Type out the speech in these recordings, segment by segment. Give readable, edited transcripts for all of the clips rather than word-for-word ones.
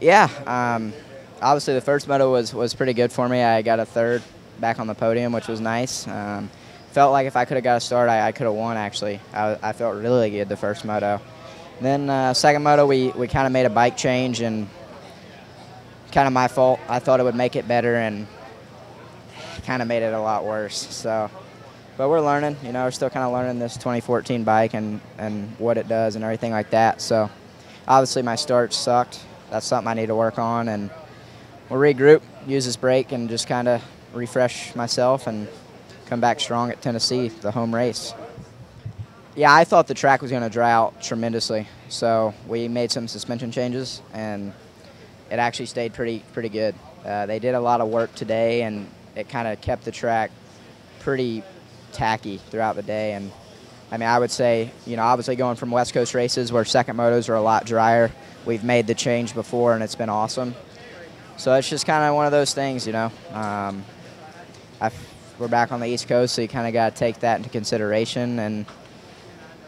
Yeah, obviously the first moto was pretty good for me. I got a third back on the podium, which was nice. Felt like if I could have got a start, I could have won, actually. I felt really good the first moto. Then second moto, we kind of made a bike change, and kind of my fault. I thought it would make it better, and kind of made it a lot worse. So, but we're learning. You know, we're still kind of learning this 2014 bike and what it does and everything like that. So, obviously my start sucked. That's something I need to work on, and we'll regroup, use this break, and just kind of refresh myself and come back strong at Tennessee, the home race. Yeah, I thought the track was going to dry out tremendously, so we made some suspension changes, and it actually stayed pretty good. They did a lot of work today, and it kind of kept the track pretty tacky throughout the day. And I mean, I would say, you know, obviously going from West Coast races where second motos are a lot drier, we've made the change before, and it's been awesome. So it's just kind of one of those things, you know. We're back on the East Coast, so you kind of got to take that into consideration, and,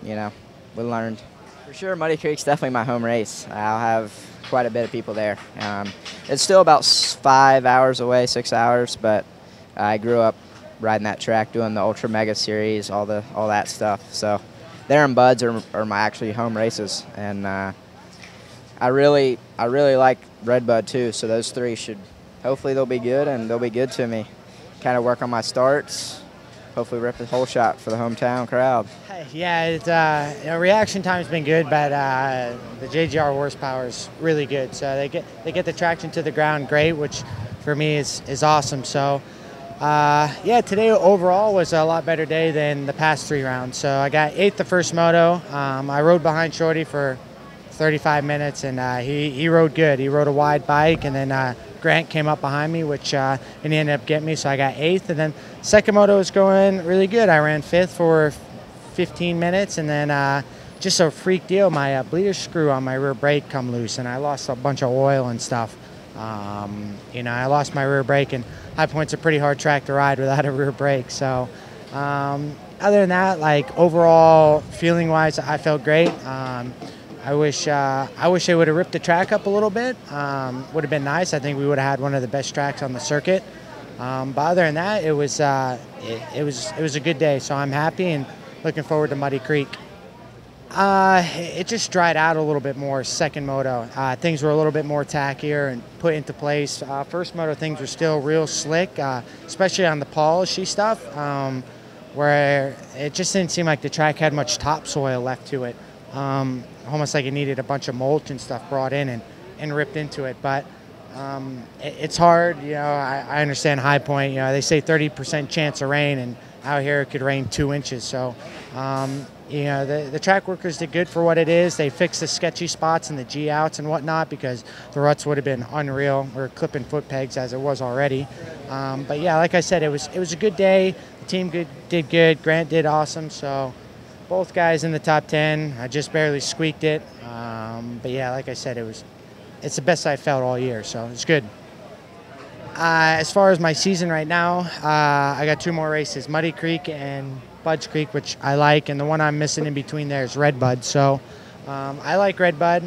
you know, we learned. For sure, Muddy Creek's definitely my home race. I'll have quite a bit of people there. It's still about 5 hours away, 6 hours, but I grew up riding that track, doing the Ultra Mega Series, all that stuff. So there and Buds are my actually home races, and I really like Red Bud too. So those three should, hopefully they'll be good, and they'll be good to me. Kind of work on my starts. Hopefully rip the whole shot for the hometown crowd. Yeah, you know, reaction time's been good, but the JGR horsepower is really good. So they get the traction to the ground great, which for me is awesome. So yeah, today overall was a lot better day than the past 3 rounds. So I got 8th the first moto. I rode behind Shorty for 35 minutes, and he rode good. He rode a wide bike, and then Grant came up behind me, which and he ended up getting me, so I got 8th. And then second moto was going really good. I ran 5th for 15 minutes, and then just a freak deal, my bleeder screw on my rear brake come loose, and I lost a bunch of oil and stuff. You know, I lost my rear brake, and High Point's a pretty hard track to ride without a rear brake. So other than that, like overall feeling-wise, I felt great. I wish they would have ripped the track up a little bit. Would have been nice. I think we would have had one of the best tracks on the circuit. But other than that, it was a good day. So I'm happy and looking forward to Muddy Creek. It just dried out a little bit more second moto. Things were a little bit more tackier and put into place. First moto, things were still real slick, especially on the polishy stuff, where it just didn't seem like the track had much topsoil left to it. Almost like it needed a bunch of mulch and stuff brought in and ripped into it. But it's hard, you know. I understand High Point, you know, they say 30% chance of rain, and out here it could rain 2 inches. So, you know, the track workers did good for what it is. They fixed the sketchy spots and the G outs and whatnot, because the ruts would have been unreal. We're clipping foot pegs as it was already. But yeah, like I said, it was a good day. The team did good. Grant did awesome. So both guys in the top 10. I just barely squeaked it. But yeah, like I said, it's the best I felt all year, so it's good. As far as my season right now, I got 2 more races, Muddy Creek and Bud's Creek, which I like, and the one I'm missing in between there is Red Bud. So I like Red Bud.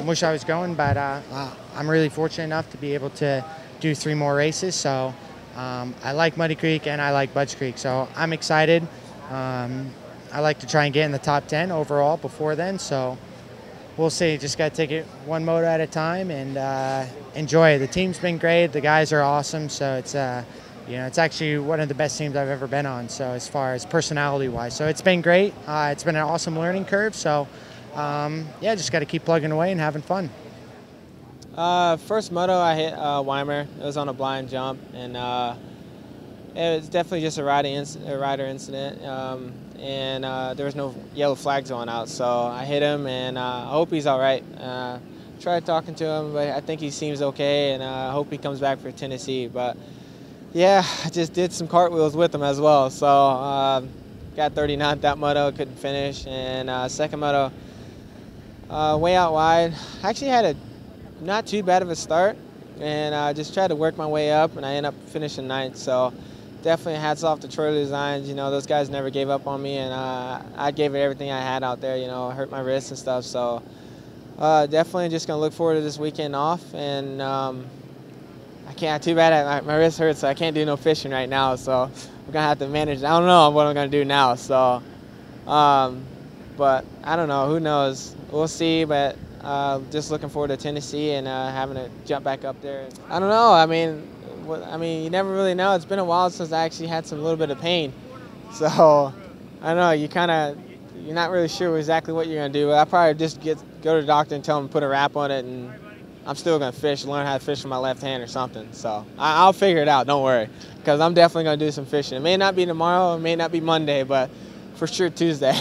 Wish I was going, but I'm really fortunate enough to be able to do 3 more races. So I like Muddy Creek and I like Bud's Creek, so I'm excited. I like to try and get in the top 10 overall before then, so we'll see. Just got to take it one moto at a time and enjoy it. The team's been great. The guys are awesome, so it's you know, it's actually one of the best teams I've ever been on, so as far as personality-wise. So it's been great. It's been an awesome learning curve, so yeah, just got to keep plugging away and having fun. First moto I hit Weimer. It was on a blind jump, and it was definitely just a rider incident. And there was no yellow flags going out, so I hit him, and I hope he's all right. Tried talking to him, but I think he seems okay, and I hope he comes back for Tennessee. But yeah, I just did some cartwheels with him as well, so got 39th that moto, couldn't finish. And second moto, way out wide. I actually had a not too bad of a start, and I just tried to work my way up, and I ended up finishing 9th. So definitely hats off to Troy Designs. You know, those guys never gave up on me, and I gave it everything I had out there. You know, hurt my wrist and stuff. So Definitely just going to look forward to this weekend off. And I can't, too bad my wrist hurts, so I can't do no fishing right now. So we're going to have to manage. I don't know what I'm going to do now. So, but I don't know. Who knows? We'll see. But just looking forward to Tennessee and having to jump back up there. I don't know. I mean, you never really know. It's been a while since I actually had some little bit of pain. So I don't know. You're not really sure exactly what you're going to do. But I probably just go to the doctor and tell him to put a wrap on it, and I'm still going to fish, learn how to fish with my left hand or something. So I'll figure it out. Don't worry, because I'm definitely going to do some fishing. It may not be tomorrow. It may not be Monday, but for sure Tuesday.